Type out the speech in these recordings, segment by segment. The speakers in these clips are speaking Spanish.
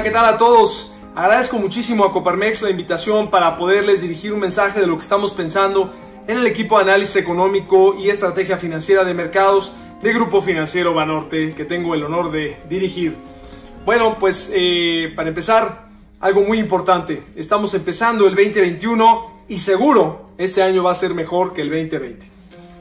¿qué tal a todos? Agradezco muchísimo a Coparmex la invitación para poderles dirigir un mensaje de lo que estamos pensando en el equipo de análisis económico y estrategia financiera de mercados de Grupo Financiero Banorte, que tengo el honor de dirigir. Bueno, pues para empezar, algo muy importante. Estamos empezando el 2021 y seguro este año va a ser mejor que el 2020.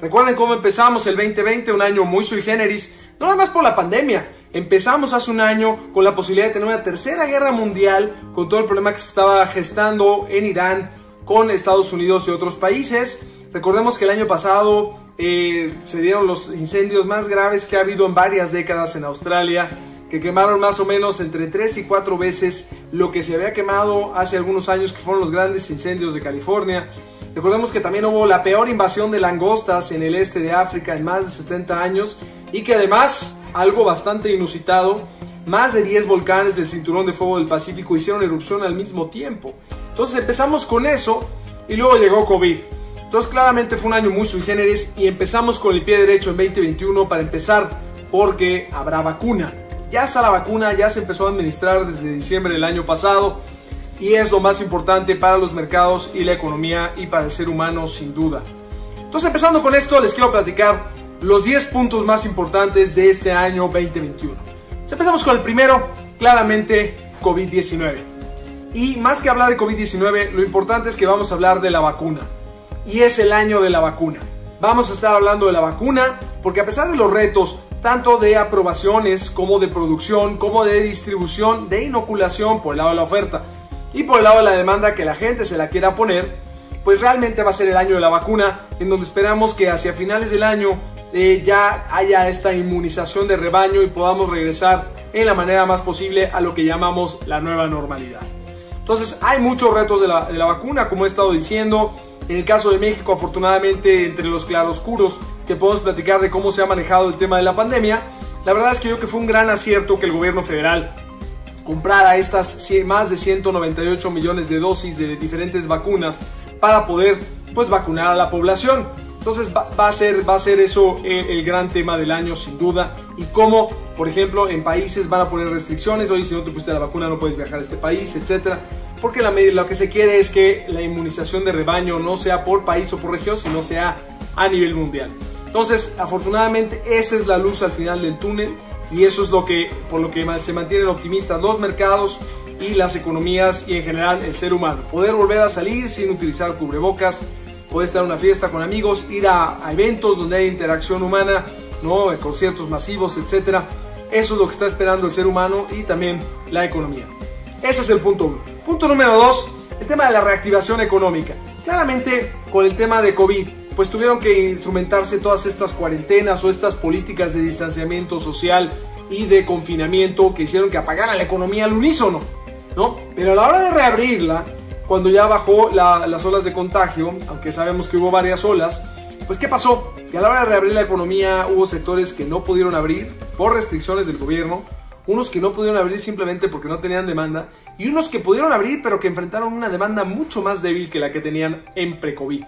Recuerden cómo empezamos el 2020, un año muy sui generis, no nada más por la pandemia. Empezamos hace un año con la posibilidad de tener una tercera guerra mundial, con todo el problema que se estaba gestando en Irán, con Estados Unidos y otros países. Recordemos que el año pasado se dieron los incendios más graves que ha habido en varias décadas en Australia, que quemaron más o menos entre 3 y 4 veces lo que se había quemado hace algunos años, que fueron los grandes incendios de California. Recordemos que también hubo la peor invasión de langostas en el este de África en más de 70 años y que además, algo bastante inusitado, más de 10 volcanes del Cinturón de Fuego del Pacífico hicieron erupción al mismo tiempo. Entonces empezamos con eso y luego llegó COVID. Entonces claramente fue un año muy sui generis y empezamos con el pie derecho en 2021 para empezar porque habrá vacuna. Ya está la vacuna, ya se empezó a administrar desde diciembre del año pasado y es lo más importante para los mercados y la economía y para el ser humano sin duda. Entonces empezando con esto les quiero platicar los 10 puntos más importantes de este año 2021. Empezamos con el primero, claramente COVID-19. Y más que hablar de COVID-19, lo importante es que vamos a hablar de la vacuna. Y es el año de la vacuna. Vamos a estar hablando de la vacuna porque a pesar de los retos, tanto de aprobaciones como de producción, como de distribución, de inoculación por el lado de la oferta y por el lado de la demanda que la gente se la quiera poner, pues realmente va a ser el año de la vacuna, en donde esperamos que hacia finales del año ya haya esta inmunización de rebaño y podamos regresar en la manera más posible a lo que llamamos la nueva normalidad. Entonces hay muchos retos de la vacuna, como he estado diciendo. En el caso de México, afortunadamente, entre los claroscuros que podemos platicar de cómo se ha manejado el tema de la pandemia, la verdad es que yo creo que fue un gran acierto que el gobierno federal comprara estas más de 198 millones de dosis de diferentes vacunas para poder pues vacunar a la población. Entonces va a ser eso el gran tema del año sin duda, y cómo, por ejemplo, en países van a poner restricciones. Oye, si no te pusiste la vacuna no puedes viajar a este país, etcétera, porque lo que se quiere es que la inmunización de rebaño no sea por país o por región, sino sea a nivel mundial. Entonces, afortunadamente, esa es la luz al final del túnel, y eso es por lo que se mantienen optimistas los mercados y las economías y en general el ser humano. Poder volver a salir sin utilizar cubrebocas, poder estar en una fiesta con amigos, ir a eventos donde hay interacción humana, ¿no? Conciertos masivos, etcétera. Eso es lo que está esperando el ser humano y también la economía. Ese es el punto 1. Punto número 2, el tema de la reactivación económica. Claramente, con el tema de COVID, pues tuvieron que instrumentarse todas estas cuarentenas o estas políticas de distanciamiento social y de confinamiento que hicieron que apagara la economía al unísono, ¿no? Pero a la hora de reabrirla, cuando ya bajó las olas de contagio, aunque sabemos que hubo varias olas, pues ¿qué pasó? Que a la hora de reabrir la economía hubo sectores que no pudieron abrir por restricciones del gobierno, unos que no pudieron abrir simplemente porque no tenían demanda, y unos que pudieron abrir pero que enfrentaron una demanda mucho más débil que la que tenían en pre-COVID,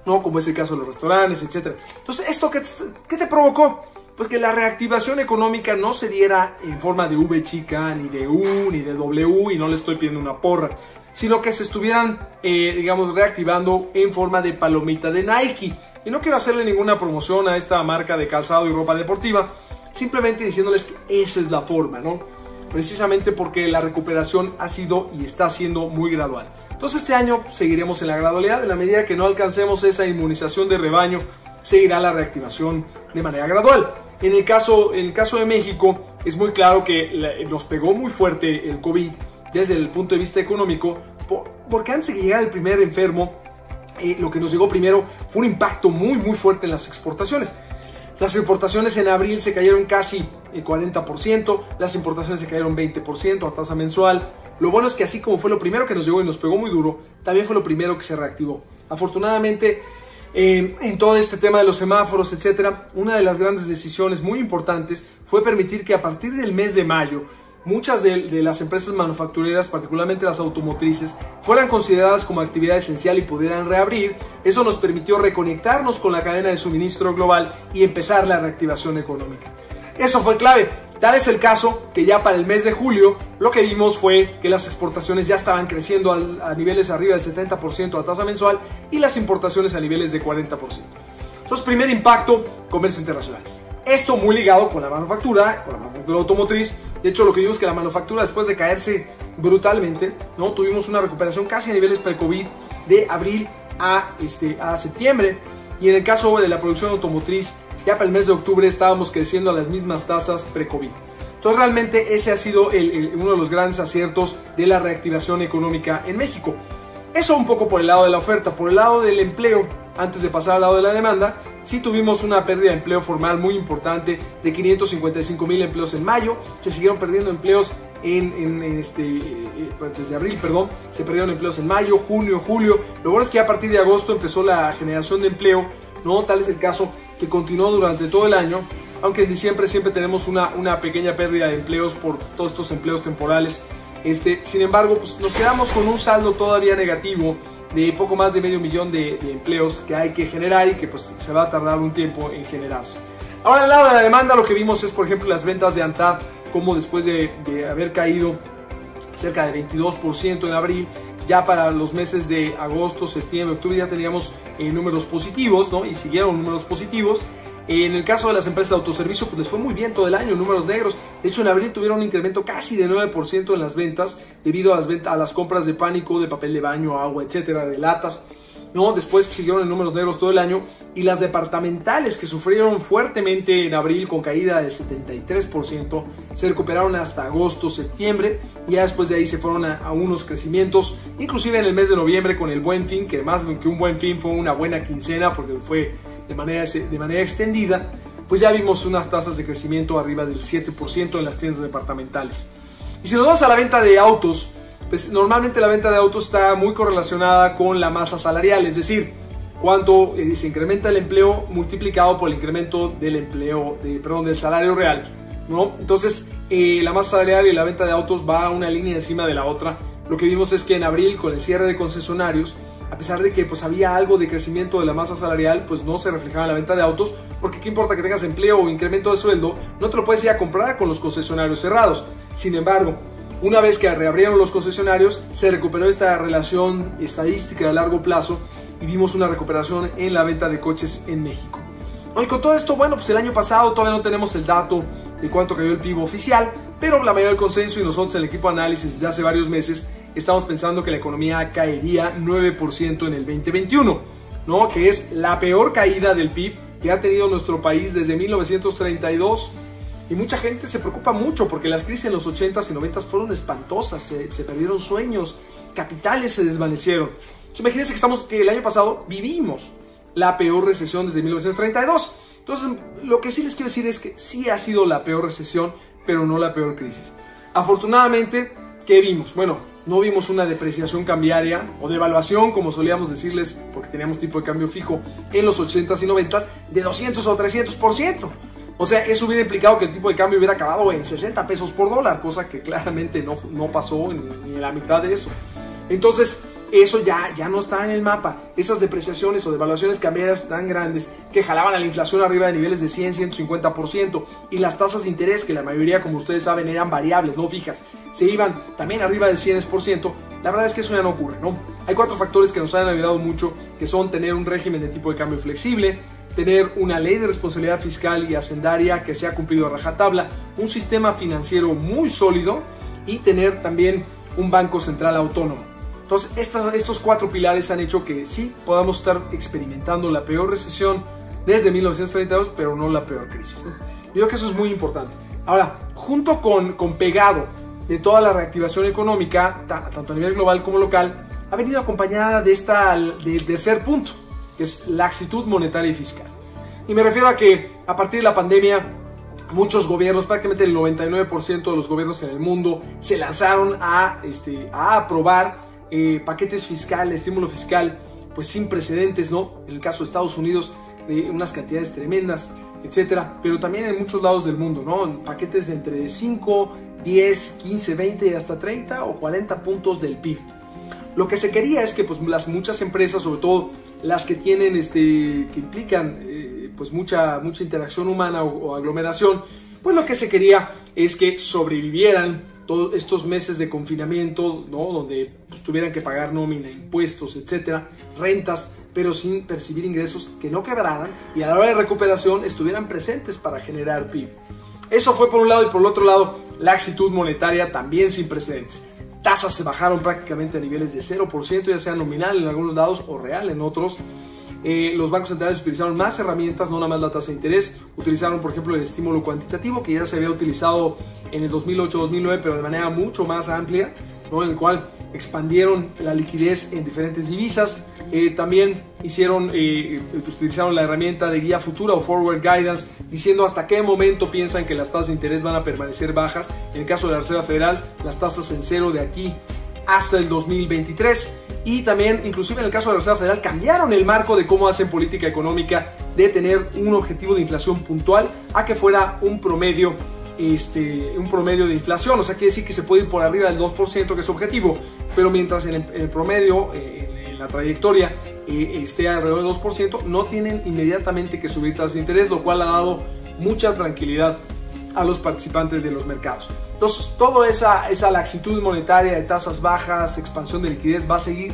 ¿no? Como es el caso de los restaurantes, etc. Entonces, ¿esto qué te provocó? Pues que la reactivación económica no se diera en forma de V chica, ni de U, ni de W, y no le estoy pidiendo una porra, sino que se estuvieran, digamos, reactivando en forma de palomita de Nike. Y no quiero hacerle ninguna promoción a esta marca de calzado y ropa deportiva, simplemente diciéndoles que esa es la forma, ¿no? Precisamente porque la recuperación ha sido y está siendo muy gradual. Entonces este año seguiremos en la gradualidad. En la medida que no alcancemos esa inmunización de rebaño, seguirá la reactivación de manera gradual. En el caso de México, es muy claro que nos pegó muy fuerte el COVID desde el punto de vista económico, porque antes de que llegara el primer enfermo, lo que nos llegó primero fue un impacto muy fuerte en las exportaciones. Las importaciones en abril se cayeron casi el 40%, las importaciones se cayeron 20% a tasa mensual. Lo bueno es que así como fue lo primero que nos llegó y nos pegó muy duro, también fue lo primero que se reactivó. Afortunadamente, en todo este tema de los semáforos, etcétera, una de las grandes decisiones muy importantes fue permitir que a partir del mes de mayo muchas de las empresas manufactureras, particularmente las automotrices, fueran consideradas como actividad esencial y pudieran reabrir. Eso nos permitió reconectarnos con la cadena de suministro global y empezar la reactivación económica. Eso fue clave. Tal es el caso que ya para el mes de julio lo que vimos fue que las exportaciones ya estaban creciendo a niveles arriba del 70% a tasa mensual y las importaciones a niveles de 40%. Entonces, primer impacto, comercio internacional. Esto muy ligado con la manufactura automotriz. De hecho, lo que vimos es que la manufactura, después de caerse brutalmente, ¿no? Tuvimos una recuperación casi a niveles pre-COVID de abril a septiembre. Y en el caso de la producción automotriz, ya para el mes de octubre estábamos creciendo a las mismas tasas pre-COVID. Entonces, realmente ese ha sido uno de los grandes aciertos de la reactivación económica en México. Eso un poco por el lado de la oferta. Por el lado del empleo, antes de pasar al lado de la demanda, sí tuvimos una pérdida de empleo formal muy importante de 555,000 empleos en mayo. Se siguieron perdiendo empleos desde abril, se perdieron empleos en mayo, junio, julio. Lo bueno es que a partir de agosto empezó la generación de empleo, ¿no? Tal es el caso que continuó durante todo el año, aunque en diciembre siempre tenemos una pequeña pérdida de empleos por todos estos empleos temporales. Sin embargo, pues nos quedamos con un saldo todavía negativo de poco más de 500,000 de empleos que hay que generar y que pues se va a tardar un tiempo en generarse. Ahora, al lado de la demanda, lo que vimos es, por ejemplo, las ventas de ANTAD, como después de haber caído cerca de 22% en abril, ya para los meses de agosto, septiembre, octubre ya teníamos números positivos, ¿no? Y siguieron números positivos. En el caso de las empresas de autoservicio, pues les fue muy bien todo el año, números negros. De hecho, en abril tuvieron un incremento casi de 9% en las ventas, debido a las compras de pánico, de papel de baño, agua, etcétera, de latas, ¿no? Después siguieron en números negros todo el año. Y las departamentales, que sufrieron fuertemente en abril con caída de 73%, se recuperaron hasta agosto, septiembre, y ya después de ahí se fueron a unos crecimientos, inclusive en el mes de noviembre con el Buen Fin, que más que un Buen Fin fue una buena quincena porque fue de manera extendida. Pues ya vimos unas tasas de crecimiento arriba del 7% en las tiendas departamentales. Y si nos vamos a la venta de autos, pues normalmente la venta de autos está muy correlacionada con la masa salarial, es decir, cuánto se incrementa el empleo multiplicado por el incremento del del salario real, ¿no? Entonces, la masa salarial y la venta de autos va a una línea encima de la otra. Lo que vimos es que en abril, con el cierre de concesionarios, a pesar de que pues había algo de crecimiento de la masa salarial, pues no se reflejaba en la venta de autos, porque qué importa que tengas empleo o incremento de sueldo, no te lo puedes ir a comprar con los concesionarios cerrados. Sin embargo, una vez que reabrieron los concesionarios, se recuperó esta relación estadística de largo plazo y vimos una recuperación en la venta de coches en México. Y con todo esto, bueno, pues el año pasado todavía no tenemos el dato de cuánto cayó el PIB oficial, pero la mayoría del consenso y nosotros en el equipo de análisis desde hace varios meses estamos pensando que la economía caería 9% en el 2021, ¿no? Que es la peor caída del PIB que ha tenido nuestro país desde 1932. Y mucha gente se preocupa mucho porque las crisis en los 80s y 90s fueron espantosas, se perdieron sueños, capitales se desvanecieron. Entonces, imagínense que el año pasado vivimos la peor recesión desde 1932. Entonces, lo que sí les quiero decir es que sí ha sido la peor recesión, pero no la peor crisis. Afortunadamente, ¿qué vimos? Bueno, no vimos una depreciación cambiaria o devaluación, como solíamos decirles, porque teníamos tipo de cambio fijo en los 80s y 90s de 200 o 300%. O sea, eso hubiera implicado que el tipo de cambio hubiera acabado en 60 pesos por dólar, cosa que claramente no pasó ni en la mitad de eso. Entonces, eso ya no está en el mapa. Esas depreciaciones o devaluaciones cambiarias tan grandes que jalaban a la inflación arriba de niveles de 100, 150%, y las tasas de interés, que la mayoría, como ustedes saben, eran variables, no fijas, se iban también arriba del 100%, la verdad es que eso ya no ocurre, ¿no? Hay 4 factores que nos han ayudado mucho, que son tener un régimen de tipo de cambio flexible, tener una ley de responsabilidad fiscal y hacendaria que se ha cumplido a rajatabla, un sistema financiero muy sólido y tener también un banco central autónomo. Entonces, estos 4 pilares han hecho que sí podamos estar experimentando la peor recesión desde 1932, pero no la peor crisis, ¿no? Yo creo que eso es muy importante. Ahora, junto con pegado de toda la reactivación económica, tanto a nivel global como local, ha venido acompañada de de tercer punto, que es laxitud monetaria y fiscal. Y me refiero a que a partir de la pandemia, muchos gobiernos, prácticamente el 99% de los gobiernos en el mundo, se lanzaron a aprobar paquetes fiscales, estímulo fiscal, pues sin precedentes, ¿no? En el caso de Estados Unidos, de unas cantidades tremendas, etcétera, pero también en muchos lados del mundo, ¿no? Paquetes de entre 5, 10, 15, 20 hasta 30 o 40 puntos del PIB. Lo que se quería es que pues muchas empresas, sobre todo las que tienen que implican pues mucha interacción humana o aglomeración, pues lo que se quería es que sobrevivieran todos estos meses de confinamiento, ¿no? Donde pues, tuvieran que pagar nómina, impuestos, etcétera, rentas, pero sin percibir ingresos que no quebraran y a la hora de recuperación estuvieran presentes para generar PIB. Eso fue por un lado, y por el otro lado, laxitud monetaria también sin precedentes. Tasas se bajaron prácticamente a niveles de 0%, ya sea nominal en algunos lados o real en otros. Los bancos centrales utilizaron más herramientas, no nada más la tasa de interés. Utilizaron, por ejemplo, el estímulo cuantitativo, que ya se había utilizado en el 2008-2009, pero de manera mucho más amplia, ¿no? En el cual expandieron la liquidez en diferentes divisas. También utilizaron la herramienta de guía futura o forward guidance, diciendo hasta qué momento piensan que las tasas de interés van a permanecer bajas. En el caso de la Reserva Federal, las tasas en cero de aquí hasta el 2023. Y también, inclusive en el caso de la Reserva Federal, cambiaron el marco de cómo hacen política económica, de tener un objetivo de inflación puntual a que fuera un promedio de inflación. O sea, quiere decir que se puede ir por arriba del 2%, que es objetivo, pero mientras en el promedio, en la trayectoria, esté alrededor del 2%, no tienen inmediatamente que subir tasas de interés, lo cual ha dado mucha tranquilidad a los participantes de los mercados. Entonces, toda esa laxitud monetaria de tasas bajas, expansión de liquidez va a seguir,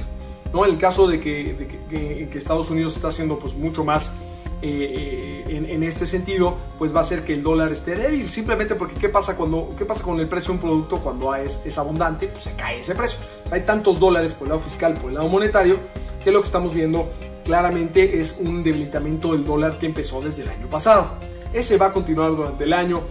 ¿no? En el caso de que Estados Unidos está haciendo pues mucho más en este sentido, pues va a hacer que el dólar esté débil, simplemente porque ¿qué pasa con el precio de un producto cuando es abundante? Pues se cae ese precio. Hay tantos dólares por el lado fiscal, por el lado monetario, que lo que estamos viendo claramente es un debilitamiento del dólar que empezó desde el año pasado. Ese va a continuar durante el año,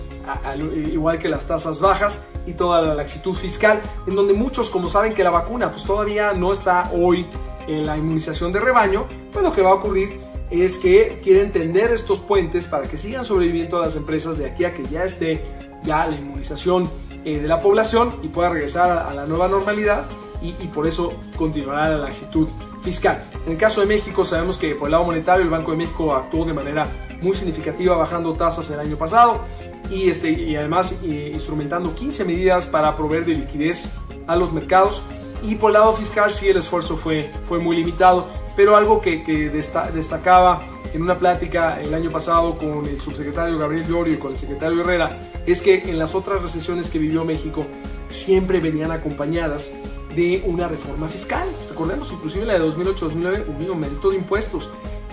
igual que las tasas bajas y toda la laxitud fiscal, en donde muchos, como saben que la vacuna pues todavía no está hoy en la inmunización de rebaño, pues lo que va a ocurrir es que quieren tender estos puentes para que sigan sobreviviendo las empresas de aquí a que ya esté la inmunización de la población y pueda regresar a la nueva normalidad, y por eso continuará la laxitud fiscal. En el caso de México, sabemos que por el lado monetario el Banco de México actuó de manera muy significativa bajando tasas el año pasado y además instrumentando 15 medidas para proveer de liquidez a los mercados. Y por el lado fiscal sí el esfuerzo fue muy limitado, pero algo que destacaba en una plática el año pasado con el subsecretario Gabriel Llorio y con el secretario Herrera es que en las otras recesiones que vivió México siempre venían acompañadas de una reforma fiscal. Recordemos, inclusive la de 2008-2009 hubo un aumento de impuestos,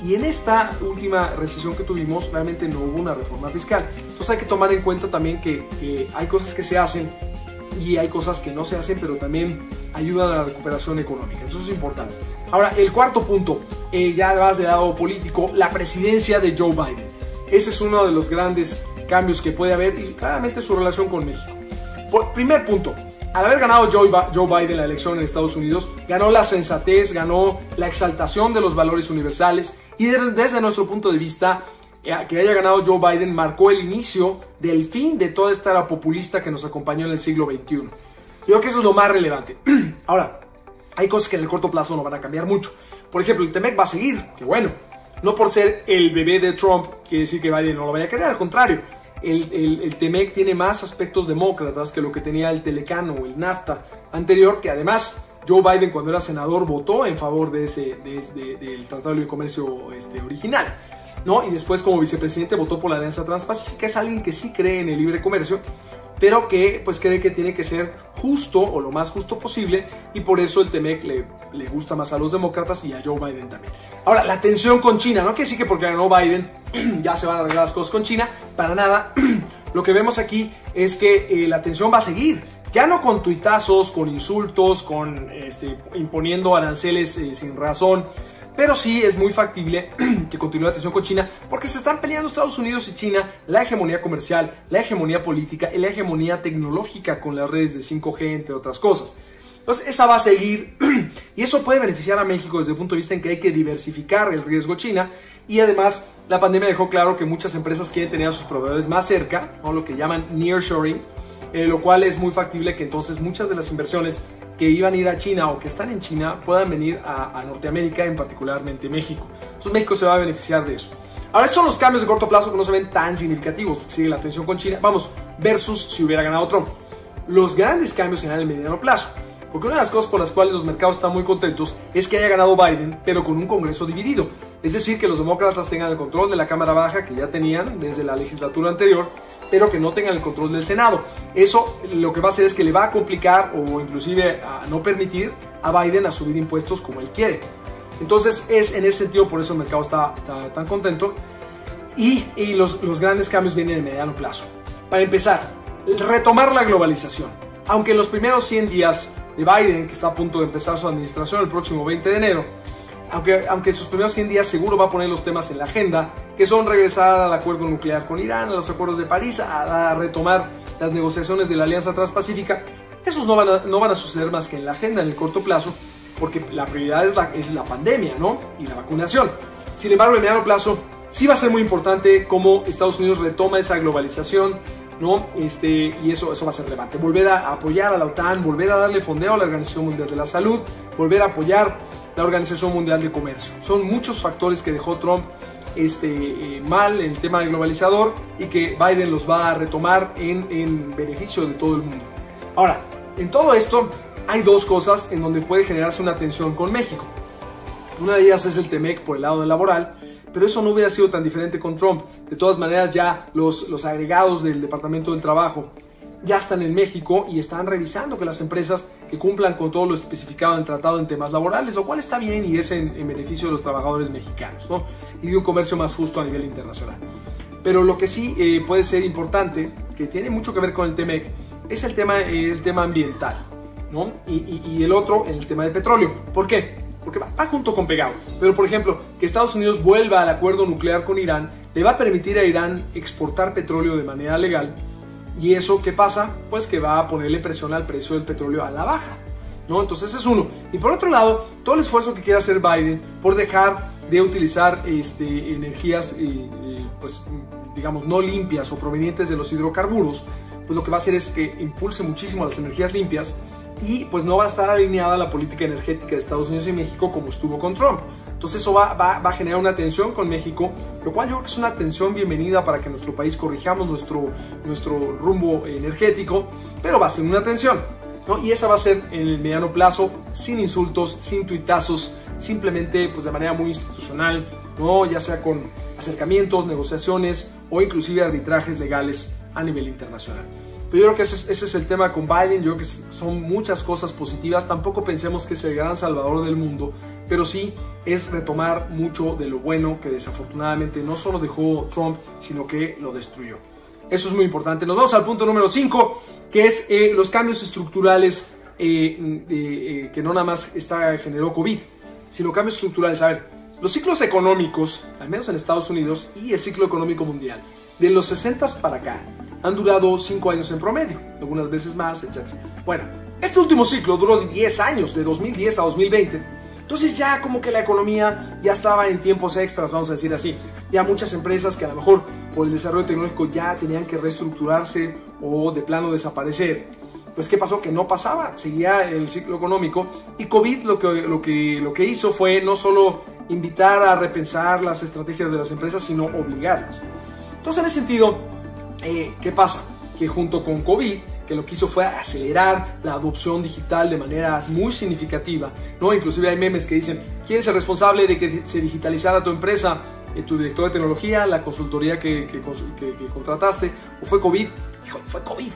y en esta última recesión que tuvimos realmente no hubo una reforma fiscal. Entonces hay que tomar en cuenta también que hay cosas que se hacen y hay cosas que no se hacen, pero también ayudan a la recuperación económica. Entonces es importante. Ahora, el cuarto punto, ya más del lado político, la presidencia de Joe Biden. Ese es uno de los grandes cambios que puede haber, y claramente su relación con México. Primer punto, al haber ganado Joe Biden la elección en Estados Unidos, ganó la sensatez, ganó la exaltación de los valores universales, y desde nuestro punto de vista, que haya ganado Joe Biden marcó el inicio del fin de toda esta era populista que nos acompañó en el siglo XXI. Yo creo que eso es lo más relevante. Ahora, hay cosas que en el corto plazo no van a cambiar mucho. Por ejemplo, el TEMEC va a seguir, que bueno, no por ser el bebé de Trump quiere decir que Biden no lo vaya a querer, al contrario. El TEMEC tiene más aspectos demócratas que lo que tenía el Telecano o el NAFTA anterior, que además Joe Biden cuando era senador votó en favor del Tratado de Libre Comercio original, ¿no? Y después como vicepresidente votó por la Alianza Transpacífica. Es alguien que sí cree en el libre comercio, pero que pues cree que tiene que ser justo o lo más justo posible, y por eso el TEMEC le gusta más a los demócratas y a Joe Biden también. Ahora, la tensión con China, no quiere decir que porque ganó Biden ya se van a arreglar las cosas con China, para nada. Lo que vemos aquí es que la tensión va a seguir, ya no con tuitazos, con insultos, con imponiendo aranceles sin razón, pero sí es muy factible que continúe la tensión con China, porque se están peleando Estados Unidos y China la hegemonía comercial, la hegemonía política y la hegemonía tecnológica con las redes de 5G, entre otras cosas. Entonces esa va a seguir, y eso puede beneficiar a México desde el punto de vista en que hay que diversificar el riesgo China, y además la pandemia dejó claro que muchas empresas quieren tener a sus proveedores más cerca, ¿no? Lo que llaman nearshoring, lo cual es muy factible que entonces muchas de las inversiones que iban a ir a China o que están en China puedan venir a Norteamérica, en particularmente México. Entonces México se va a beneficiar de eso. Ahora, estos son los cambios de corto plazo que no se ven tan significativos, sigue la tensión con China, vamos, versus si hubiera ganado Trump. Los grandes cambios serán en el mediano plazo, porque una de las cosas por las cuales los mercados están muy contentos es que haya ganado Biden, pero con un Congreso dividido. Es decir, que los demócratas tengan el control de la Cámara Baja, que ya tenían desde la legislatura anterior, pero que no tengan el control del Senado. Eso lo que va a hacer es que le va a complicar o inclusive a no permitir a Biden a subir impuestos como él quiere. Entonces es en ese sentido, por eso el mercado está tan contento, y los grandes cambios vienen en mediano plazo. Para empezar, retomar la globalización. Aunque en los primeros 100 días de Biden, que está a punto de empezar su administración el próximo 20 de enero, aunque en sus primeros 100 días seguro va a poner los temas en la agenda, que son regresar al acuerdo nuclear con Irán, a los acuerdos de París, a retomar las negociaciones de la Alianza Transpacífica, esos no van a suceder más que en la agenda en el corto plazo, porque la prioridad es la pandemia, ¿no? Y la vacunación. Sin embargo, en el mediano plazo sí va a ser muy importante cómo Estados Unidos retoma esa globalización, ¿no? Y eso va a ser relevante. Volver a apoyar a la OTAN, volver a darle fondeo a la Organización Mundial de la Salud, volver a apoyar la Organización Mundial de Comercio. Son muchos factores que dejó Trump mal en el tema del globalizador y que Biden los va a retomar en beneficio de todo el mundo. Ahora, en todo esto hay dos cosas en donde puede generarse una tensión con México. Una de ellas es el TEMEC por el lado laboral, pero eso no hubiera sido tan diferente con Trump. De todas maneras, ya los agregados del Departamento del Trabajo ya están en México y están revisando que las empresas que cumplan con todo lo especificado en el tratado en temas laborales, lo cual está bien y es en beneficio de los trabajadores mexicanos, ¿no? Y de un comercio más justo a nivel internacional. Pero lo que sí puede ser importante, que tiene mucho que ver con el TEMEC, es el tema ambiental, ¿no? Y el otro, el tema del petróleo. ¿Por qué? Porque va junto con pegado. Pero, por ejemplo, que Estados Unidos vuelva al acuerdo nuclear con Irán le va a permitir a Irán exportar petróleo de manera legal. ¿Y eso qué pasa? Pues que va a ponerle presión al precio del petróleo a la baja, ¿no? Entonces es uno. Y por otro lado, todo el esfuerzo que quiere hacer Biden por dejar de utilizar energías, pues digamos, no limpias o provenientes de los hidrocarburos, pues lo que va a hacer es que impulse muchísimo las energías limpias y pues no va a estar alineada a la política energética de Estados Unidos y México como estuvo con Trump. Entonces eso va a generar una tensión con México, lo cual yo creo que es una tensión bienvenida para que nuestro país corrijamos nuestro rumbo energético, pero va a ser una tensión, ¿no? Y esa va a ser en el mediano plazo, sin insultos, sin tuitazos, simplemente pues de manera muy institucional, ¿no? Ya sea con acercamientos, negociaciones o inclusive arbitrajes legales a nivel internacional. Pero yo creo que ese es el tema con Biden. Yo creo que son muchas cosas positivas. Tampoco pensemos que es el gran salvador del mundo, pero sí es retomar mucho de lo bueno que desafortunadamente no solo dejó Trump, sino que lo destruyó. Eso es muy importante. Nos vamos al punto número 5, que es los cambios estructurales que no nada más generó COVID, sino cambios estructurales. A ver, los ciclos económicos, al menos en Estados Unidos, y el ciclo económico mundial, de los 60 para acá, han durado 5 años en promedio, algunas veces más, etc. Bueno, este último ciclo duró 10 años, de 2010 a 2020. Entonces ya como que la economía ya estaba en tiempos extras, vamos a decir así. Ya muchas empresas que a lo mejor por el desarrollo tecnológico ya tenían que reestructurarse o de plano desaparecer. Pues ¿qué pasó? Que no pasaba, seguía el ciclo económico, y COVID lo que hizo fue no solo invitar a repensar las estrategias de las empresas, sino obligarlas. Entonces en ese sentido, ¿qué pasa? Que junto con COVID, que lo que hizo fue acelerar la adopción digital de maneras muy significativa, ¿no? Inclusive hay memes que dicen, ¿quién es el responsable de que se digitalizara tu empresa? ¿Tu director de tecnología, la consultoría que contrataste? ¿O fue COVID? Dijo, fue COVID.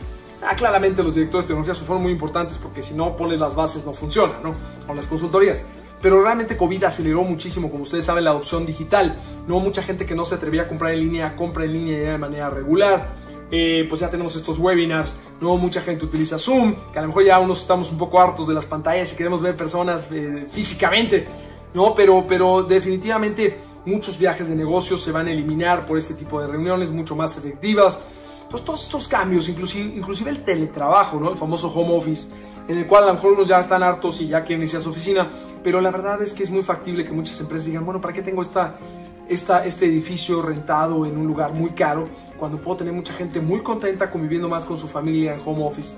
Claramente los directores de tecnología fueron muy importantes, porque si no pones las bases no funciona, ¿no? Con las consultorías. Pero realmente COVID aceleró muchísimo, como ustedes saben, la adopción digital, ¿no? Mucha gente que no se atrevía a comprar en línea, compra en línea ya de manera regular. Pues ya tenemos estos webinars, ¿no? Mucha gente utiliza Zoom, que a lo mejor ya unos estamos un poco hartos de las pantallas y queremos ver personas físicamente, ¿no? Pero definitivamente muchos viajes de negocios se van a eliminar por este tipo de reuniones mucho más efectivas. Entonces todos estos cambios, inclusive el teletrabajo, ¿no? El famoso home office, en el cual a lo mejor unos ya están hartos y ya quieren irse a su oficina, pero la verdad es que es muy factible que muchas empresas digan, bueno, ¿para qué tengo este edificio rentado en un lugar muy caro cuando puedo tener mucha gente muy contenta conviviendo más con su familia en home office,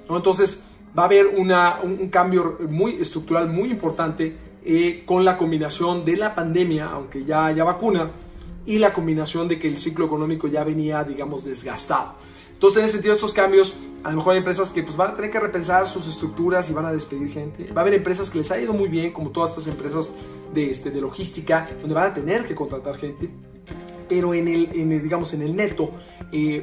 ¿no? Entonces va a haber un cambio muy estructural muy importante con la combinación de la pandemia, aunque ya haya vacuna, y la combinación de que el ciclo económico ya venía, digamos, desgastado. Entonces, en ese sentido, estos cambios, a lo mejor hay empresas que pues van a tener que repensar sus estructuras y van a despedir gente. Va a haber empresas que les ha ido muy bien, como todas estas empresas de logística, donde van a tener que contratar gente. pero en el neto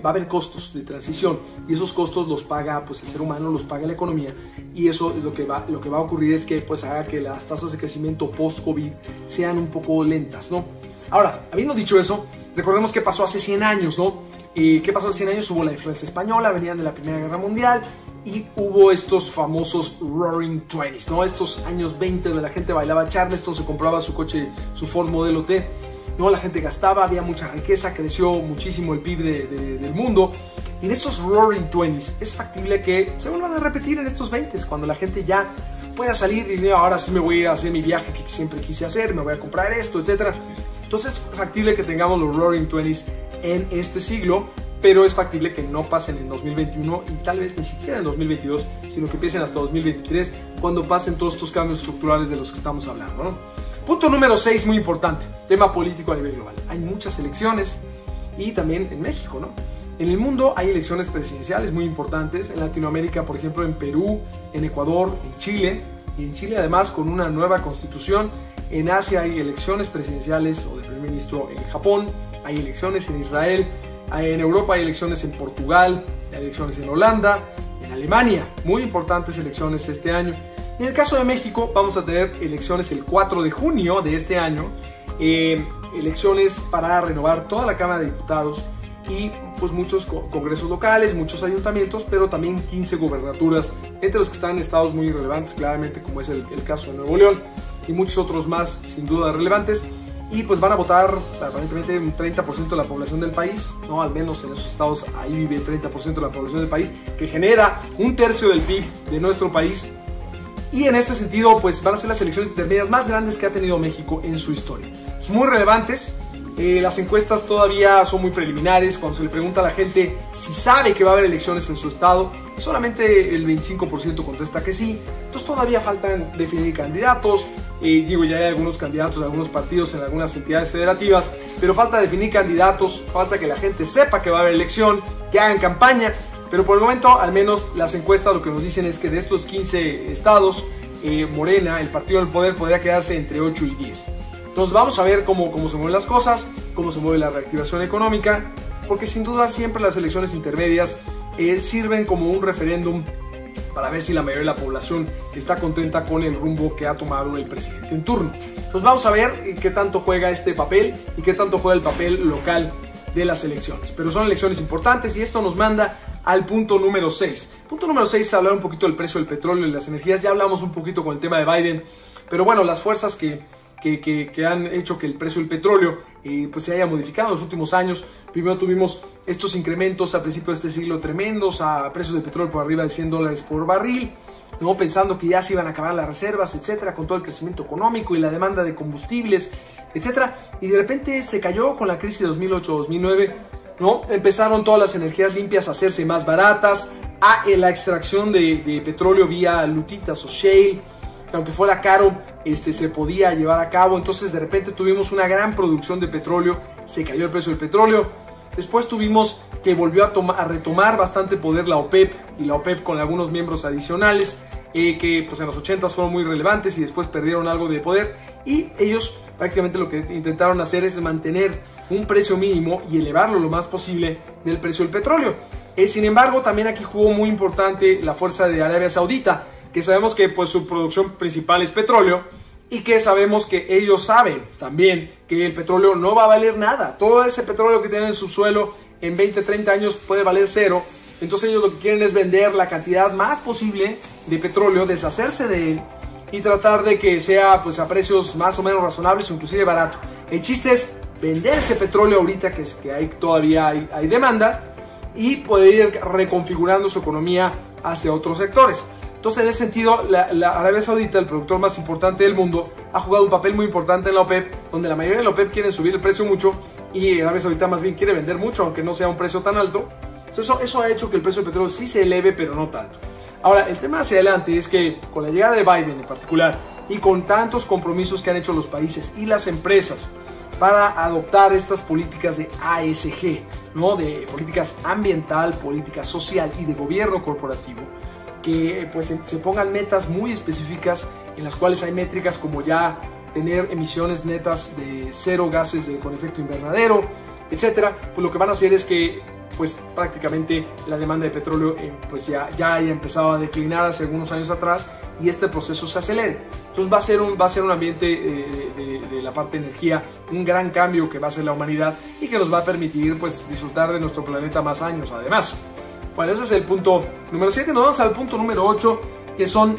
va a haber costos de transición, y esos costos los paga pues el ser humano, los paga la economía, y eso lo que va a ocurrir es que pues haga que las tasas de crecimiento post-COVID sean un poco lentas, ¿no? Ahora, habiendo dicho eso, recordemos qué pasó hace 100 años, ¿no? ¿Qué pasó hace 100 años? Hubo la influencia española, venían de la Primera Guerra Mundial, y hubo estos famosos Roaring Twenties, ¿no? Estos años 20 donde la gente bailaba Charleston, se compraba su coche, su Ford Modelo T, ¿no? La gente gastaba, había mucha riqueza, creció muchísimo el PIB del mundo. Y en estos Roaring Twenties es factible que se vuelvan a repetir en estos 20s, cuando la gente ya pueda salir y diga, ahora sí me voy a hacer mi viaje que siempre quise hacer, me voy a comprar esto, etc. Entonces es factible que tengamos los Roaring Twenties en este siglo, pero es factible que no pasen en 2021 y tal vez ni siquiera en 2022, sino que empiecen hasta 2023, cuando pasen todos estos cambios estructurales de los que estamos hablando, ¿no? Punto número 6, muy importante, tema político a nivel global. Hay muchas elecciones, y también en México, ¿no? En el mundo hay elecciones presidenciales muy importantes, en Latinoamérica, por ejemplo, en Perú, en Ecuador, en Chile, y en Chile además con una nueva constitución. En Asia hay elecciones presidenciales o de primer ministro en Japón, hay elecciones en Israel, en Europa hay elecciones en Portugal, hay elecciones en Holanda, en Alemania, muy importantes elecciones este año. Y en el caso de México vamos a tener elecciones el 4 de junio de este año, elecciones para renovar toda la Cámara de Diputados y pues muchos congresos locales, muchos ayuntamientos, pero también 15 gubernaturas, entre los que están estados muy relevantes, claramente, como es el caso de Nuevo León, y muchos otros más sin duda relevantes. Y pues van a votar aparentemente un 30% de la población del país, ¿no? Al menos en esos estados ahí vive el 30% de la población del país, que genera un tercio del PIB de nuestro país. Y en este sentido, pues van a ser las elecciones intermedias más grandes que ha tenido México en su historia. Son muy relevantes. Las encuestas todavía son muy preliminares. Cuando se le pregunta a la gente si sabe que va a haber elecciones en su estado, solamente el 25% contesta que sí. Entonces todavía faltan definir candidatos. Ya hay algunos candidatos de algunos partidos en algunas entidades federativas, pero falta definir candidatos, falta que la gente sepa que va a haber elección, que hagan campaña. Pero por el momento, al menos las encuestas lo que nos dicen es que de estos 15 estados, Morena, el partido del poder, podría quedarse entre 8 y 10. Entonces vamos a ver cómo se mueven las cosas, cómo se mueve la reactivación económica, porque sin duda siempre las elecciones intermedias sirven como un referéndum para ver si la mayoría de la población está contenta con el rumbo que ha tomado el presidente en turno. Entonces vamos a ver qué tanto juega este papel y qué tanto juega el papel local de las elecciones. Pero son elecciones importantes y esto nos manda al punto número 6. Punto número 6 es hablar un poquito del precio del petróleo y las energías. Ya hablamos un poquito con el tema de Biden, pero bueno, las fuerzas que han hecho que el precio del petróleo pues se haya modificado en los últimos años. Primero tuvimos estos incrementos a principios de este siglo tremendos a precios de petróleo por arriba de $100 por barril, ¿no? Pensando que ya se iban a acabar las reservas, etcétera, con todo el crecimiento económico y la demanda de combustibles, etcétera, y de repente se cayó con la crisis de 2008-2009, ¿no? Empezaron todas las energías limpias a hacerse más baratas, la extracción de petróleo vía lutitas o shale, que aunque fuera caro, se podía llevar a cabo. Entonces de repente tuvimos una gran producción de petróleo, se cayó el precio del petróleo. Después tuvimos que volvió a retomar bastante poder la OPEP, y la OPEP con algunos miembros adicionales que pues en los 80s fueron muy relevantes y después perdieron algo de poder, y ellos prácticamente lo que intentaron hacer es mantener un precio mínimo y elevarlo lo más posible del precio del petróleo. Sin embargo, también aquí jugó muy importante la fuerza de Arabia Saudita, que sabemos que pues su producción principal es petróleo, y que sabemos que ellos saben también que el petróleo no va a valer nada. Todo ese petróleo que tienen en el subsuelo en 20, 30 años puede valer cero. Entonces ellos lo que quieren es vender la cantidad más posible de petróleo, deshacerse de él y tratar de que sea pues a precios más o menos razonables o inclusive barato. El chiste es vender ese petróleo ahorita que todavía hay demanda, y poder ir reconfigurando su economía hacia otros sectores. Entonces, en ese sentido, la Arabia Saudita, el productor más importante del mundo, ha jugado un papel muy importante en la OPEP, donde la mayoría de la OPEP quieren subir el precio mucho y Arabia Saudita más bien quiere vender mucho, aunque no sea un precio tan alto. Entonces, eso ha hecho que el precio del petróleo sí se eleve, pero no tanto. Ahora, el tema hacia adelante es que con la llegada de Biden en particular y con tantos compromisos que han hecho los países y las empresas para adoptar estas políticas de ASG, ¿no? De políticas ambiental, política social y de gobierno corporativo, que pues se pongan metas muy específicas en las cuales hay métricas como ya tener emisiones netas de 0 gases con efecto invernadero, etcétera, pues lo que van a hacer es que pues prácticamente la demanda de petróleo pues ya haya empezado a declinar hace algunos años atrás y este proceso se acelere. Entonces va a ser un ambiente de la parte de energía, un gran cambio que va a hacer la humanidad y que nos va a permitir pues disfrutar de nuestro planeta más años además. Bueno, ese es el punto número 7. Nos vamos al punto número 8, que son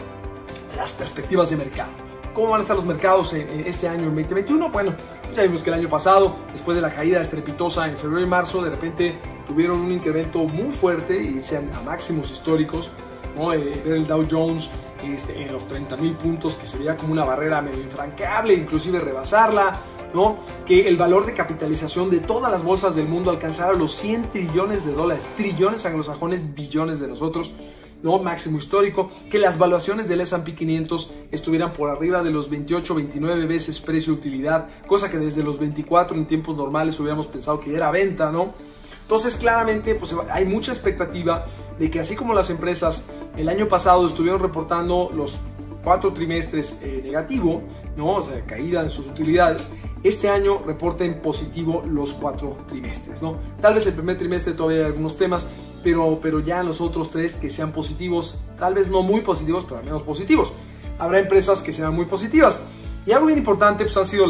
las perspectivas de mercado. ¿Cómo van a estar los mercados en este año, en 2021? Bueno, ya vimos que el año pasado, después de la caída estrepitosa en febrero y marzo, de repente tuvieron un incremento muy fuerte y irse a máximos históricos, ¿no? Ver el Dow Jones en los 30,000 puntos, que sería como una barrera medio infranqueable, inclusive rebasarla, ¿no? Que el valor de capitalización de todas las bolsas del mundo alcanzara los 100 trillones de dólares, trillones anglosajones, billones de nosotros, ¿no? Máximo histórico, que las valuaciones del S&P 500 estuvieran por arriba de los 28, 29 veces precio-utilidad, cosa que desde los 24 en tiempos normales hubiéramos pensado que era venta, ¿no? Entonces claramente pues hay mucha expectativa de que así como las empresas el año pasado estuvieron reportando los 4 trimestres negativo, ¿no? O sea, caída en sus utilidades, este año reporten positivo los 4 trimestres, ¿no? Tal vez el primer trimestre todavía hay algunos temas, pero ya en los otros 3 que sean positivos, tal vez no muy positivos, pero al menos positivos. Habrá empresas que sean muy positivas. Y algo bien importante pues han sido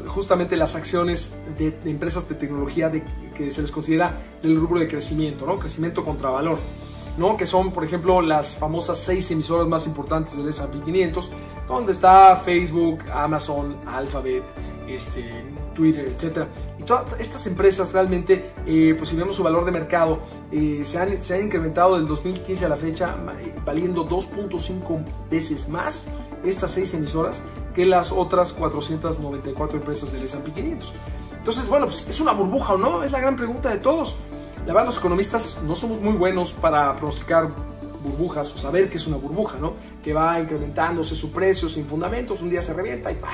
justamente las acciones de empresas de tecnología que se les considera del rubro de crecimiento, ¿no? Crecimiento contra valor, ¿no? Que son, por ejemplo, las famosas 6 emisoras más importantes del S&P 500, donde está Facebook, Amazon, Alphabet, Twitter, etcétera. Y todas estas empresas realmente, pues si vemos su valor de mercado, se han incrementado del 2015 a la fecha, valiendo 2.5 veces más estas 6 emisoras que las otras 494 empresas del S&P 500. Entonces, bueno, pues ¿es una burbuja o no? Es la gran pregunta de todos. La verdad, los economistas no somos muy buenos para pronosticar burbujas o saber que es una burbuja, ¿no? Que va incrementándose su precio sin fundamentos, un día se revienta y ¡pah!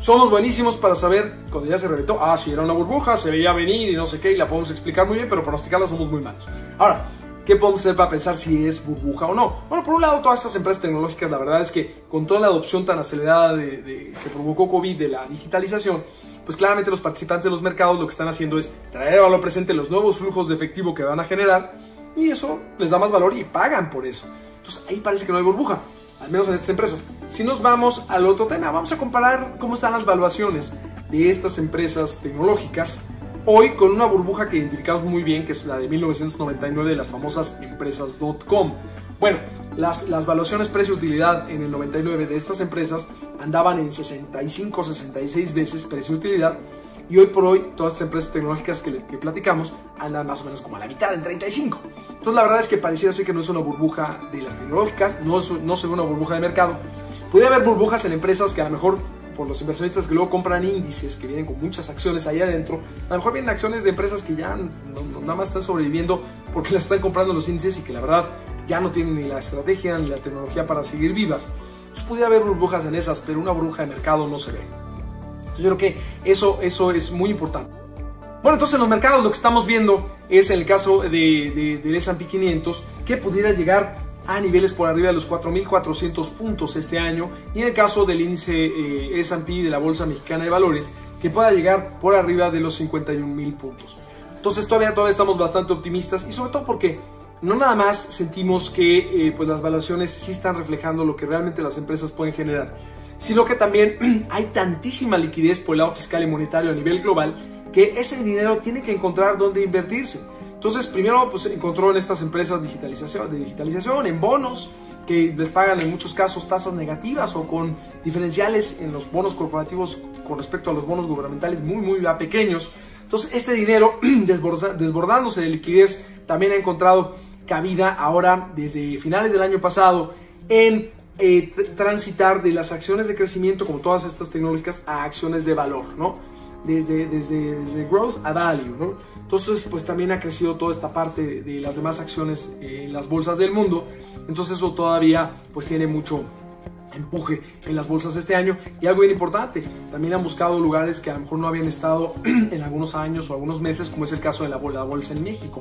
Somos buenísimos para saber cuando ya se reventó, si era una burbuja, se veía venir y no sé qué, y la podemos explicar muy bien, pero pronosticarla somos muy malos. Ahora, ¿qué podemos hacer para pensar si es burbuja o no? Bueno, por un lado, todas estas empresas tecnológicas, la verdad es que con toda la adopción tan acelerada que provocó COVID de la digitalización, pues claramente los participantes de los mercados lo que están haciendo es traer a valor presente los nuevos flujos de efectivo que van a generar, y eso les da más valor y pagan por eso. Entonces ahí parece que no hay burbuja, al menos en estas empresas. Si nos vamos al otro tema, vamos a comparar cómo están las valuaciones de estas empresas tecnológicas hoy con una burbuja que identificamos muy bien, que es la de 1999 de las famosas empresas .com. Bueno, las valuaciones precio-utilidad en el 99 de estas empresas andaban en 65, 66 veces precio-utilidad, y hoy por hoy todas estas empresas tecnológicas que platicamos andan más o menos como a la mitad, en 35. Entonces la verdad es que pareciera ser que no es una burbuja de las tecnológicas, no se ve una burbuja de mercado. Puede haber burbujas en empresas que a lo mejor, por los inversionistas que luego compran índices que vienen con muchas acciones ahí adentro, a lo mejor vienen acciones de empresas que ya nada más están sobreviviendo porque las están comprando los índices y que la verdad ya no tienen ni la estrategia ni la tecnología para seguir vivas. Entonces puede haber burbujas en esas, pero una burbuja de mercado no se ve. Yo creo que eso es muy importante. Bueno, entonces en los mercados lo que estamos viendo es en el caso del S&P 500 que pudiera llegar a niveles por arriba de los 4.400 puntos este año, y en el caso del índice S&P de la Bolsa Mexicana de Valores que pueda llegar por arriba de los 51,000 puntos. Entonces todavía estamos bastante optimistas, y sobre todo porque no nada más sentimos que pues las valuaciones sí están reflejando lo que realmente las empresas pueden generar, sino que también hay tantísima liquidez por el lado fiscal y monetario a nivel global que ese dinero tiene que encontrar dónde invertirse. Entonces, primero pues encontró en estas empresas de digitalización, en bonos que les pagan en muchos casos tasas negativas o con diferenciales en los bonos corporativos con respecto a los bonos gubernamentales muy pequeños. Entonces, este dinero desbordándose de liquidez también ha encontrado cabida ahora desde finales del año pasado en transitar de las acciones de crecimiento, como todas estas tecnológicas, a acciones de valor, ¿no? Desde growth a value, ¿no? Entonces, pues también ha crecido toda esta parte de las demás acciones en las bolsas del mundo. Entonces eso todavía pues tiene mucho empuje en las bolsas este año. Y algo bien importante, también han buscado lugares que a lo mejor no habían estado en algunos años o algunos meses, como es el caso de la bolsa en México.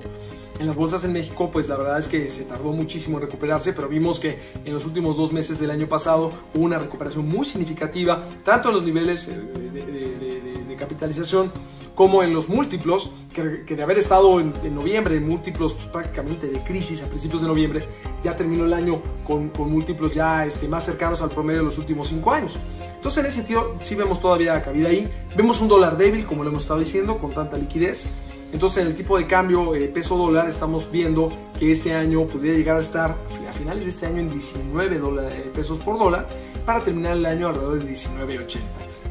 En las bolsas en México, pues la verdad es que se tardó muchísimo en recuperarse, pero vimos que en los últimos 2 meses del año pasado hubo una recuperación muy significativa, tanto en los niveles de capitalización como en los múltiplos, que de haber estado en noviembre en múltiplos pues, prácticamente de crisis a principios de noviembre, ya terminó el año con múltiplos ya más cercanos al promedio de los últimos 5 años. Entonces, en ese sentido, sí vemos todavía cabida ahí. Vemos un dólar débil, como lo hemos estado diciendo, con tanta liquidez. Entonces, en el tipo de cambio peso-dólar, estamos viendo que este año podría llegar a estar a finales de este año en 19 pesos por dólar, para terminar el año alrededor de 19.80.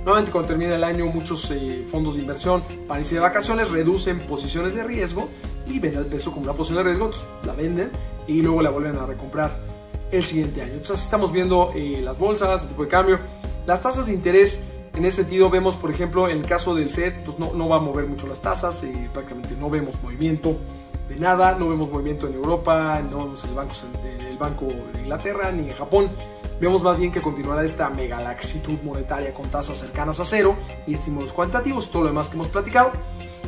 Nuevamente, cuando termina el año, muchos fondos de inversión para irse de vacaciones reducen posiciones de riesgo y ven al peso como una posición de riesgo, entonces la venden y luego la vuelven a recomprar el siguiente año. Entonces, así estamos viendo las bolsas, el tipo de cambio. Las tasas de interés, en ese sentido, vemos, por ejemplo, en el caso del Fed, pues no va a mover mucho las tasas, prácticamente no vemos movimiento de nada, no vemos movimiento en Europa, no vemos el Banco de Inglaterra ni en Japón. Vemos más bien que continuará esta mega laxitud monetaria con tasas cercanas a cero y estímulos cuantitativos, todo lo demás que hemos platicado.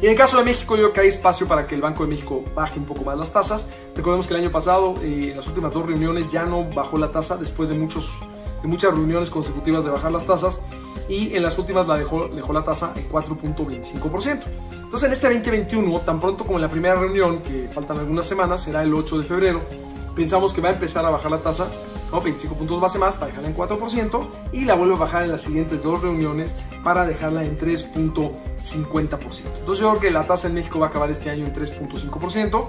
Y en el caso de México, yo creo que hay espacio para que el Banco de México baje un poco más las tasas. Recordemos que el año pasado, en las últimas 2 reuniones, ya no bajó la tasa después de muchas reuniones consecutivas de bajar las tasas, y en las últimas dejó la tasa en 4.25%. Entonces, en este 2021, tan pronto como en la primera reunión, que faltan algunas semanas, será el 8 de febrero, pensamos que va a empezar a bajar la tasa, 25 puntos base más, para dejarla en 4%, y la vuelve a bajar en las siguientes 2 reuniones para dejarla en 3.50%. Entonces, yo creo que la tasa en México va a acabar este año en 3.5%.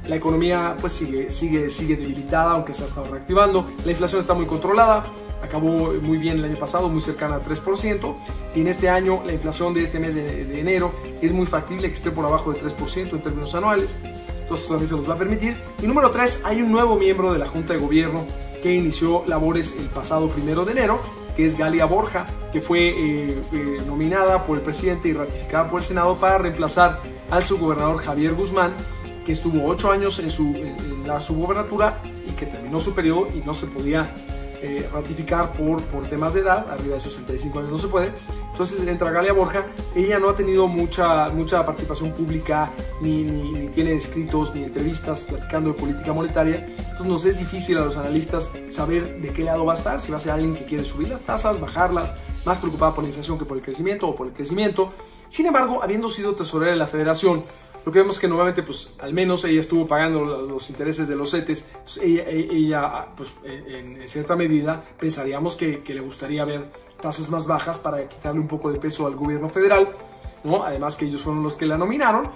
La economía pues sigue debilitada, aunque se ha estado reactivando. La inflación está muy controlada, acabó muy bien el año pasado, muy cercana al 3%, y en este año la inflación de este mes de enero es muy factible que esté por abajo del 3% en términos anuales. Entonces también se los va a permitir. Y número 3, hay un nuevo miembro de la Junta de Gobierno que inició labores el pasado 1 de enero, que es Galia Borja, que fue nominada por el presidente y ratificada por el Senado para reemplazar al subgobernador Javier Guzmán, que estuvo 8 años en la subgobernatura y que terminó su periodo y no se podía ratificar por temas de edad, arriba de 65 años no se puede. Entonces entra Galia Borja. Ella no ha tenido mucha participación pública, ni tiene escritos ni entrevistas platicando de política monetaria. Entonces nos es difícil a los analistas saber de qué lado va a estar, si va a ser alguien que quiere subir las tasas, bajarlas, más preocupada por la inflación que por el crecimiento, o por el crecimiento. Sin embargo, habiendo sido tesorera de la Federación, lo que vemos que nuevamente, pues al menos ella estuvo pagando los intereses de los CETES. Pues, ella pues, en cierta medida pensaríamos que le gustaría ver tasas más bajas para quitarle un poco de peso al gobierno federal, ¿no? Además que ellos fueron los que la nominaron.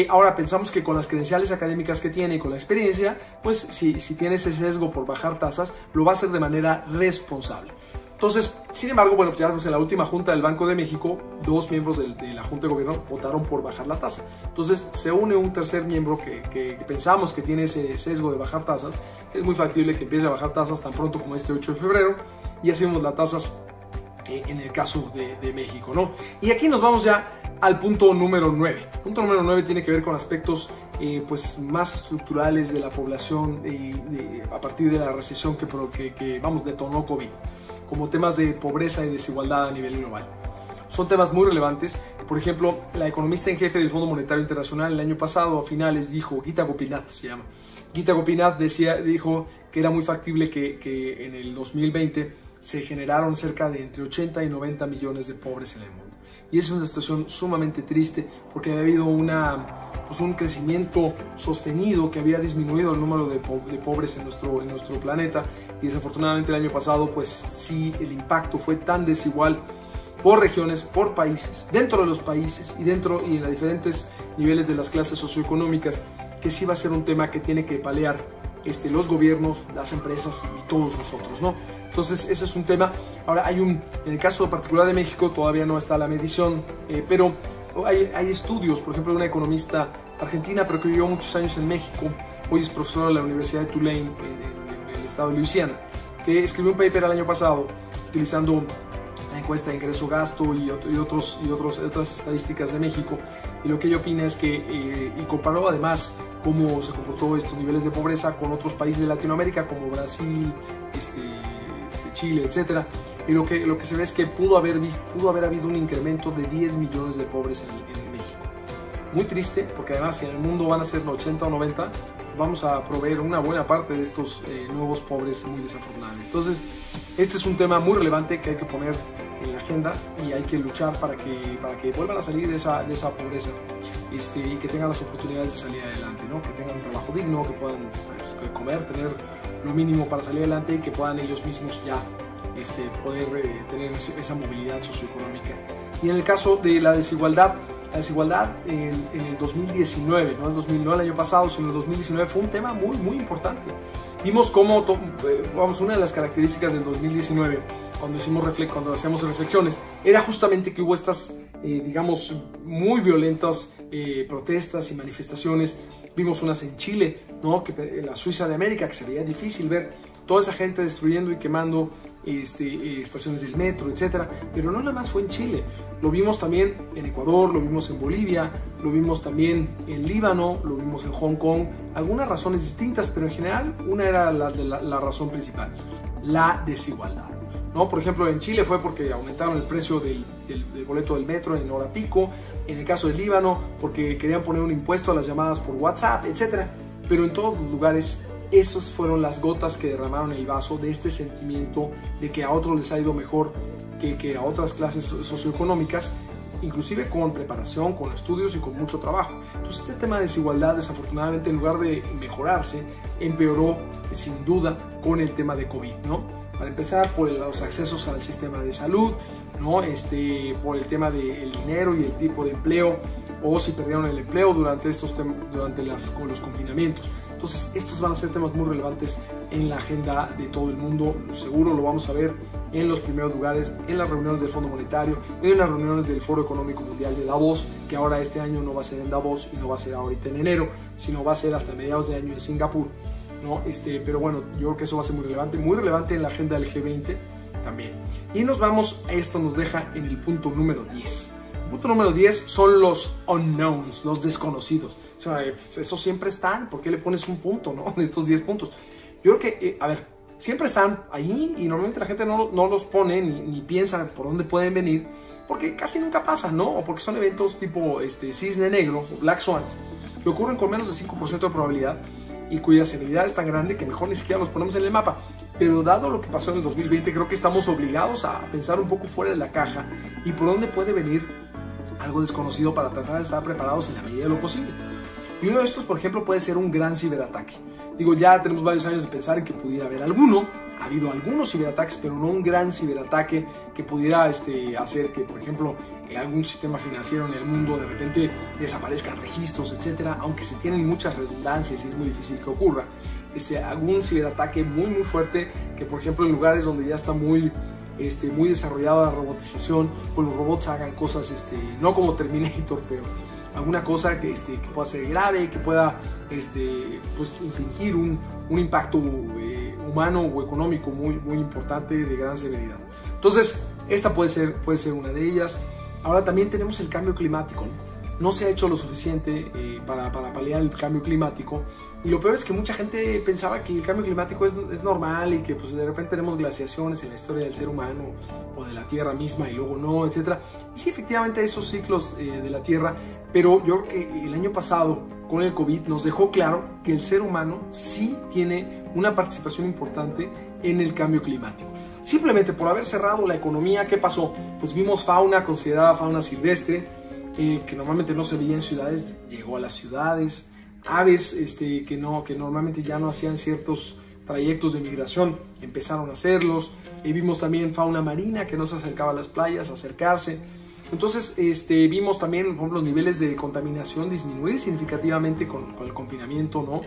Ahora pensamos que con las credenciales académicas que tiene y con la experiencia, pues si tiene ese sesgo por bajar tasas, lo va a hacer de manera responsable. Entonces, sin embargo, bueno, pues ya en la última junta del Banco de México, 2 miembros de la Junta de Gobierno votaron por bajar la tasa. Entonces, se une un tercer miembro que pensamos que tiene ese sesgo de bajar tasas. Es muy factible que empiece a bajar tasas tan pronto como este 8 de febrero. Y hacemos las tasas en el caso de México, ¿no? Y aquí nos vamos ya al punto número 9. El punto número 9 tiene que ver con aspectos pues más estructurales de la población a partir de la recesión que detonó COVID, como temas de pobreza y desigualdad a nivel global. Son temas muy relevantes. Por ejemplo, la economista en jefe del Fondo Monetario Internacional el año pasado, a finales, dijo, Gita Gopinath se llama. Gita Gopinath dijo que era muy factible que en el 2020 se generaron cerca de entre 80 y 90 millones de pobres en el mundo. Y es una situación sumamente triste porque había habido un crecimiento sostenido que había disminuido el número de pobres en nuestro planeta, y desafortunadamente el año pasado pues sí, el impacto fue tan desigual por regiones, por países, dentro de los países y en los diferentes niveles de las clases socioeconómicas, que sí va a ser un tema que tiene que paliar los gobiernos, las empresas y todos nosotros, ¿no? Entonces ese es un tema. Ahora en el caso particular de México todavía no está la medición, pero hay estudios, por ejemplo, de una economista argentina, pero que vivió muchos años en México, hoy es profesora de la Universidad de Tulane en el estado de Luisiana, que escribió un paper el año pasado utilizando la encuesta de ingreso-gasto y otras estadísticas de México, y lo que ella opina es que, y comparó además cómo se comportó estos niveles de pobreza con otros países de Latinoamérica como Brasil, Chile, etcétera, y lo que se ve es que pudo haber habido un incremento de 10 millones de pobres en México. Muy triste, porque además si en el mundo van a ser 80 o 90, vamos a proveer una buena parte de estos nuevos pobres muy desafortunadamente. Entonces, este es un tema muy relevante que hay que poner en la agenda y hay que luchar para que vuelvan a salir de esa pobreza y que tengan las oportunidades de salir adelante, ¿no? Que tengan un trabajo digno, que puedan comer, tener lo mínimo para salir adelante y que puedan ellos mismos ya poder tener esa movilidad socioeconómica. Y en el caso de la desigualdad en el 2019, no el año pasado, sino el 2019 fue un tema muy, muy importante. Vimos cómo, una de las características del 2019, cuando hacíamos reflexiones, era justamente que hubo estas, digamos, muy violentas protestas y manifestaciones. Vimos unas en Chile, ¿no? En la Suiza de América, que se veía difícil ver toda esa gente destruyendo y quemando estaciones del metro, etcétera. Pero no nada más fue en Chile, lo vimos también en Ecuador, lo vimos en Bolivia, lo vimos también en Líbano, lo vimos en Hong Kong, algunas razones distintas, pero en general una era la razón principal, la desigualdad, ¿no? Por ejemplo, en Chile fue porque aumentaron el precio del boleto del metro en hora pico, en el caso del Líbano porque querían poner un impuesto a las llamadas por WhatsApp, etcétera. Pero en todos los lugares esas fueron las gotas que derramaron el vaso de este sentimiento de que a otros les ha ido mejor que a otras clases socioeconómicas, inclusive con preparación, con estudios y con mucho trabajo. Entonces este tema de desigualdad, desafortunadamente, en lugar de mejorarse, empeoró sin duda con el tema de COVID, ¿no? Para empezar, por los accesos al sistema de salud, ¿no? Por el tema del dinero y el tipo de empleo, o si perdieron el empleo durante los confinamientos. Entonces estos van a ser temas muy relevantes en la agenda de todo el mundo. Seguro lo vamos a ver en los primeros lugares, en las reuniones del Fondo Monetario, en las reuniones del Foro Económico Mundial de Davos, que ahora este año no va a ser en Davos y no va a ser ahorita en enero, sino va a ser hasta mediados de año en Singapur, ¿no? Pero bueno, yo creo que eso va a ser muy relevante en la agenda del G20 también. Y esto nos deja en el punto número 10. El punto número 10 son los unknowns, los desconocidos. O sea, eso siempre están. ¿Por qué le pones un punto, no? De estos 10 puntos. Yo creo que, siempre están ahí y normalmente la gente no los pone ni piensa por dónde pueden venir, porque casi nunca pasan, ¿no? O porque son eventos tipo cisne negro, Black Swans, que ocurren con menos de 5% de probabilidad y cuya severidad es tan grande que mejor ni siquiera los ponemos en el mapa. Pero dado lo que pasó en el 2020, creo que estamos obligados a pensar un poco fuera de la caja y por dónde puede venir algo desconocido para tratar de estar preparados en la medida de lo posible. Y uno de estos, por ejemplo, puede ser un gran ciberataque. Digo, ya tenemos varios años de pensar en que pudiera haber alguno. Ha habido algunos ciberataques, pero no un gran ciberataque que pudiera hacer que, por ejemplo, algún sistema financiero en el mundo de repente desaparezcan registros, etcétera, aunque se tienen muchas redundancias y es muy difícil que ocurra. Algún ciberataque muy, muy fuerte que, por ejemplo, en lugares donde ya está muy desarrollada la robotización, pues los robots hagan cosas, no como Terminator, pero alguna cosa que pueda ser grave, que pueda pues infligir un impacto humano o económico muy, muy importante de gran severidad. Entonces, esta puede ser una de ellas. Ahora también tenemos el cambio climático, ¿no? No se ha hecho lo suficiente para paliar el cambio climático. Y lo peor es que mucha gente pensaba que el cambio climático es normal y que pues, de repente tenemos glaciaciones en la historia del ser humano o de la Tierra misma y luego no, etc. Y sí, efectivamente hay esos ciclos de la Tierra, pero yo creo que el año pasado con el COVID nos dejó claro que el ser humano sí tiene una participación importante en el cambio climático. Simplemente por haber cerrado la economía, ¿qué pasó? Pues vimos fauna considerada fauna silvestre, que normalmente no se veía en ciudades, llegó a las ciudades. Aves que normalmente ya no hacían ciertos trayectos de migración, empezaron a hacerlos. Vimos también fauna marina que no se acercaba a las playas, acercarse. Entonces vimos también, por ejemplo, los niveles de contaminación disminuir significativamente con el confinamiento, ¿no?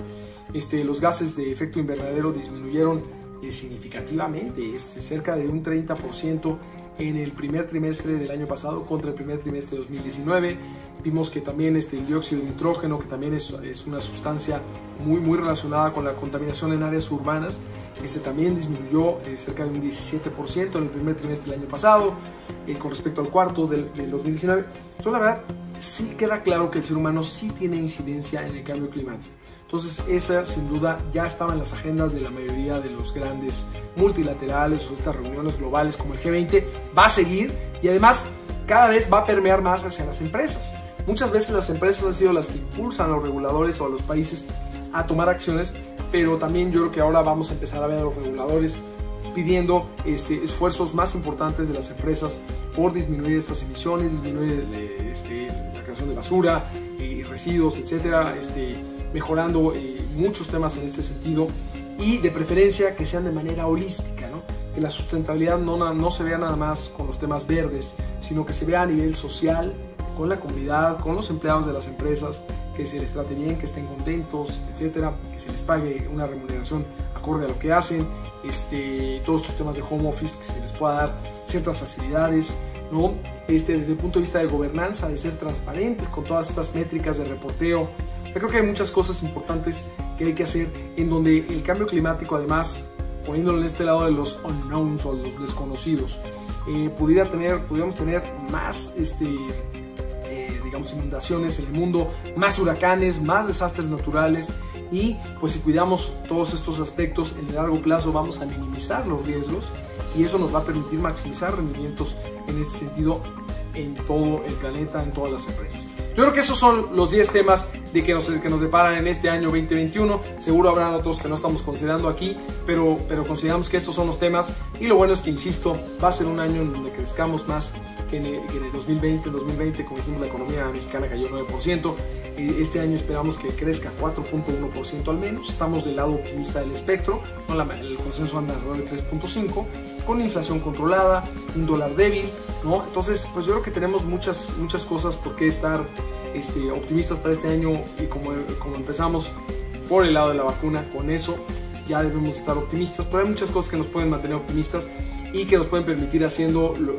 Los gases de efecto invernadero disminuyeron significativamente, cerca de un 30% en el primer trimestre del año pasado contra el primer trimestre de 2019. Vimos que también el dióxido de nitrógeno, que también es una sustancia muy, muy relacionada con la contaminación en áreas urbanas, también disminuyó cerca de un 17% en el primer trimestre del año pasado con respecto al cuarto del 2019. Entonces, la verdad, sí queda claro que el ser humano sí tiene incidencia en el cambio climático. Entonces, esa sin duda ya estaba en las agendas de la mayoría de los grandes multilaterales o estas reuniones globales como el G20. Va a seguir y además cada vez va a permear más hacia las empresas. Muchas veces las empresas han sido las que impulsan a los reguladores o a los países a tomar acciones, pero también yo creo que ahora vamos a empezar a ver a los reguladores pidiendo esfuerzos más importantes de las empresas por disminuir estas emisiones, disminuir la creación de basura, residuos, etcétera, mejorando muchos temas en este sentido, y de preferencia que sean de manera holística, ¿no? Que la sustentabilidad no se vea nada más con los temas verdes, sino que se vea a nivel social, con la comunidad, con los empleados de las empresas, que se les trate bien, que estén contentos, etcétera, que se les pague una remuneración acorde a lo que hacen, todos estos temas de home office, que se les pueda dar ciertas facilidades, ¿no? Desde el punto de vista de gobernanza, de ser transparentes con todas estas métricas de reporteo. Yo creo que hay muchas cosas importantes que hay que hacer, en donde el cambio climático, además, poniéndolo en este lado de los unknowns o los desconocidos, pudiéramos tener más digamos, inundaciones en el mundo, más huracanes, más desastres naturales, y pues si cuidamos todos estos aspectos en el largo plazo vamos a minimizar los riesgos, y eso nos va a permitir maximizar rendimientos en este sentido en todo el planeta, en todas las empresas. Yo creo que esos son los 10 temas que nos deparan en este año 2021. Seguro habrán otros que no estamos considerando aquí, pero consideramos que estos son los temas, y lo bueno es que, insisto, va a ser un año en donde crezcamos más que en el 2020. En 2020, como dijimos, la economía mexicana cayó 9%. Este año esperamos que crezca 4.1% al menos. Estamos del lado optimista del espectro, ¿no? El consenso anda alrededor de 3.5%, con inflación controlada, un dólar débil, ¿no? Entonces, pues yo creo que tenemos muchas cosas por qué estar optimistas para este año, y como empezamos por el lado de la vacuna, con eso ya debemos estar optimistas, pero hay muchas cosas que nos pueden mantener optimistas y que nos pueden permitir haciendo lo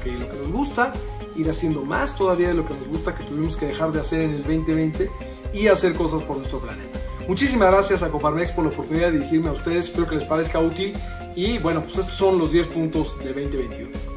que nos gusta, ir haciendo más todavía de lo que nos gusta, que tuvimos que dejar de hacer en el 2020, y hacer cosas por nuestro planeta. Muchísimas gracias a Coparmex por la oportunidad de dirigirme a ustedes, espero que les parezca útil, y bueno, pues estos son los 10 puntos de 2021.